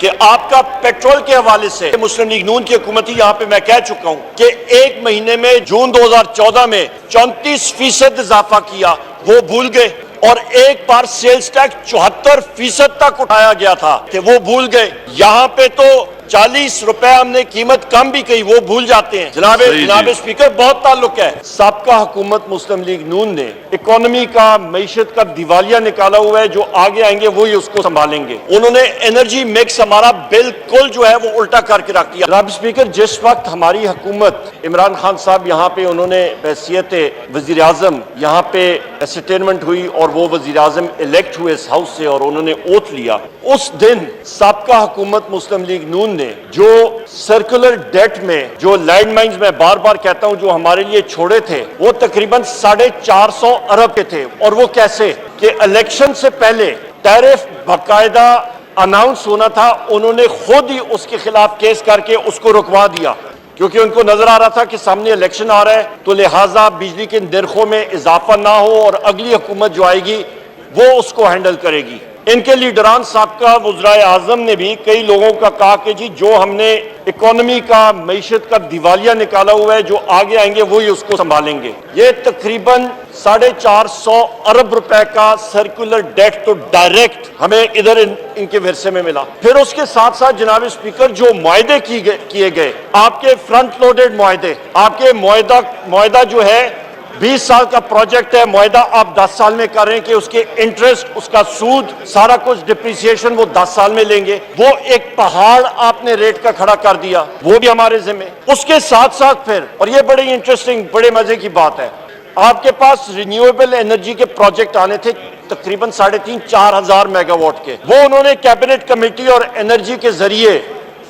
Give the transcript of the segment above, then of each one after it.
کہ آپ کا پیٹرول کے حوالے سے مسلم لیگ نون کی حکومت یہاں پہ میں کہہ چکا ہوں کہ ایک مہینے میں جون 2014 میں 34% اضافہ کیا، وہ بھول گئے، اور ایک بار سیلز ٹیکس 74% تک اٹھایا گیا تھا کہ وہ بھول گئے۔ یہاں پہ تو 40 روپے ہم نے قیمت کم بھی کہی، وہ بھول جاتے ہیں۔ جناب اسپیکر، بہت تعلق ہے۔ سابقہ حکومت مسلم لیگ نون نے اکانومی کا، معیشت کا دیوالیہ نکالا ہوا ہے، جو آگے آئیں گے وہی اس کو سنبھالیں گے۔ انہوں نے انرجی مکس ہمارا بالکل جو ہے وہ الٹا کر کے رکھ دیا۔ جناب اسپیکر، جس وقت ہماری حکومت عمران خان صاحب یہاں پہ انہوں نے بحیثیت وزیر اعظم یہاں پہ اسٹیٹمنٹ ہوئی اور وہ وزیر اعظم الیکٹ ہوئے اس ہاؤس سے اور انہوں نے اوتھ لیا، اس دن سابقہ حکومت مسلم لیگ نون نے جو سرکولر ڈیٹ میں جو لینڈ مائنز میں بار بار کہتا ہوں جو ہمارے لیے چھوڑے تھے، وہ تقریباً 450 ارب کے تھے۔ اور وہ کیسے کہ الیکشن سے پہلے ٹیرف باقاعدہ اناؤنس ہونا تھا، انہوں نے خود ہی اس کے خلاف کیس کر کے اس کو رکوا دیا، کیونکہ ان کو نظر آ رہا تھا کہ سامنے الیکشن آ رہا ہے، تو لہٰذا بجلی کے نرخوں میں اضافہ نہ ہو اور اگلی حکومت جو آئے گی وہ اس کو ہینڈل کرے گی۔ ان کے لیڈران سابقہ وزرائے اعظم نے بھی کئی لوگوں کا کہا کہ جی جو ہم نے اکانومی کا، معیشت کا دیوالیہ نکالا ہوا ہے، جو آگے آئیں گے وہی اس کو سنبھالیں گے۔ یہ تقریباً 450 ارب روپے کا سرکولر ڈیٹ تو ڈائریکٹ ہمیں ادھر ان کے ورثے میں ملا۔ پھر اس کے ساتھ ساتھ جناب اسپیکر جو معاہدے کیے گئے، آپ کے فرنٹ لوڈڈ معاہدے، آپ کے معاہدہ جو ہے 20 سال کا پروجیکٹ ہے، معاہدہ آپ 10 سال میں کر رہے ہیں کہ اس کے انٹرسٹ، اس کا سود، سارا کچھ ڈپریسیشن وہ 10 سال میں لیں گے۔ وہ ایک پہاڑ آپ نے ریٹ کا کھڑا کر دیا، وہ بھی ہمارے ذمہ۔ اس کے ساتھ ساتھ پھر، اور یہ بڑی انٹرسٹنگ، بڑے مزے کی بات ہے، آپ کے پاس رینیویبل انرجی کے پروجیکٹ آنے تھے تقریباً 3,500-4 ہزار میگا واٹ کے، وہ انہوں نے کیبنٹ کمیٹی اور انرجی کے ذریعے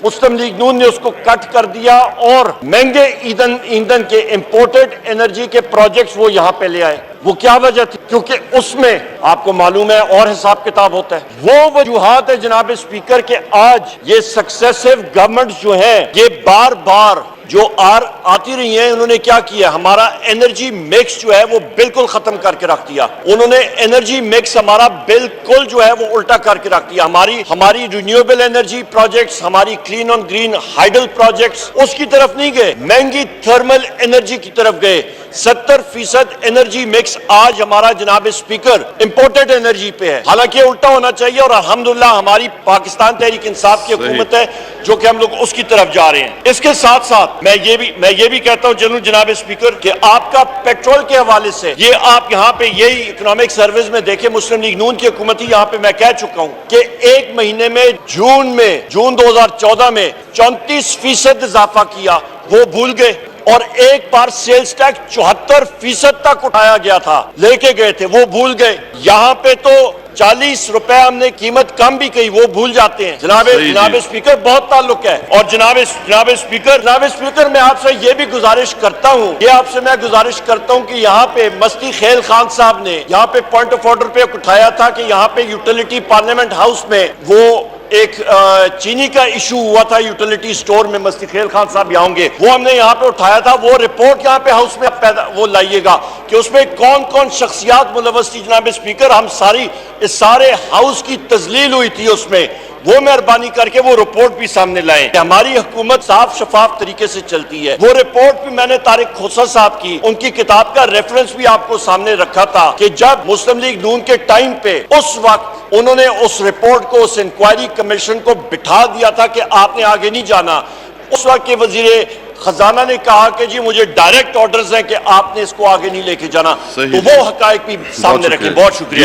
مسلم لیگ نون نے اس کو کٹ کر دیا اور مہنگے ایندھن کے امپورٹڈ انرجی کے پروجیکٹس وہ یہاں پہ لے آئے۔ وہ کیا وجہ تھی؟ کیونکہ اس میں آپ کو معلوم ہے اور حساب کتاب ہوتا ہے۔ وہ وجوہات ہے جناب اسپیکر کہ آج یہ سکسیسو گورنمنٹس جو ہیں یہ بار بار جو آتی رہی ہیں، انہوں نے کیا کیا؟ ہمارا انرجی مکس جو ہے وہ بالکل ختم کر کے رکھ دیا۔ انہوں نے انرجی مکس ہمارا بالکل جو ہے وہ الٹا کر کے رکھ دیا۔ ہماری رینیویبل انرجی پروجیکٹس، ہماری کلین آن گرین ہائیڈل پروجیکٹس اس کی طرف نہیں گئے، مہنگی تھرمل انرجی کی طرف گئے۔ 70% انرجی مکس آج ہمارا جناب اسپیکر امپورٹڈ انرجی پہ ہے، حالانکہ الٹا ہونا چاہیے، اور الحمدللہ ہماری پاکستان تحریک انصاف کی حکومت ہے جو کہ ہم لوگ اس کی طرف جا رہے ہیں۔ اس کے ساتھ ساتھ میں یہ بھی کہتا ہوں جناب اسپیکر کہ آپ کا پیٹرول کے حوالے سے یہ آپ یہاں پہ یہی اکنامک سروس میں دیکھیں، مسلم لیگ نون کی حکومت یہاں پہ میں کہہ چکا ہوں کہ ایک مہینے میں جون 2014 میں 34% اضافہ کیا، وہ بھول گئے، اور ایک بار سیلز ٹیکس 74% تک اٹھایا گیا تھا، لے کے گئے تھے، وہ بھول گئے۔ یہاں پہ تو 40 روپے ہم نے قیمت کم بھی کہی، وہ بھول جاتے ہیں۔ جناب اسپیکر، بہت تعلق ہے۔ اور جناب اسپیکر، میں آپ سے یہ بھی گزارش کرتا ہوں کہ یہاں پہ مستی خیل خان صاحب نے یہاں پہ پوائنٹ آف آرڈر پہ اٹھایا تھا کہ یہاں پہ یوٹیلیٹی پارلیمنٹ ہاؤس میں وہ ایک چینی کا ایشو ہوا تھا یوٹیلیٹی سٹور میں، مستی خیل خان صاحب یہاں ہوں گے، وہ ہم نے یہاں پہ اٹھایا تھا۔ وہ رپورٹ یہاں پہ ہاؤس میں وہ لائیے گا کہ اس میں کون کون شخصیات ملوث تھی۔ جناب اسپیکر، ہم سارے ہاؤس کی تذلیل ہوئی تھی اس میں، وہ مہربانی کر کے وہ رپورٹ بھی سامنے لائیں کہ ہماری حکومت صاف شفاف طریقے سے چلتی ہے۔ وہ رپورٹ بھی میں نے طارق کھوسہ صاحب کی، ان کی کتاب کا ریفرنس بھی آپ کو سامنے رکھا تھا کہ جب مسلم لیگ نون کے ٹائم پہ اس وقت انہوں نے اس رپورٹ کو، اس انکوائری کمیشن کو بٹھا دیا تھا کہ آپ نے آگے نہیں جانا۔ اس وقت کے وزیر خزانہ نے کہا کہ جی مجھے ڈائریکٹ آرڈرز ہیں کہ آپ نے اس کو آگے نہیں لے کے جانا، تو وہ حقائق بھی سامنے رکھیں۔ بہت شکریہ۔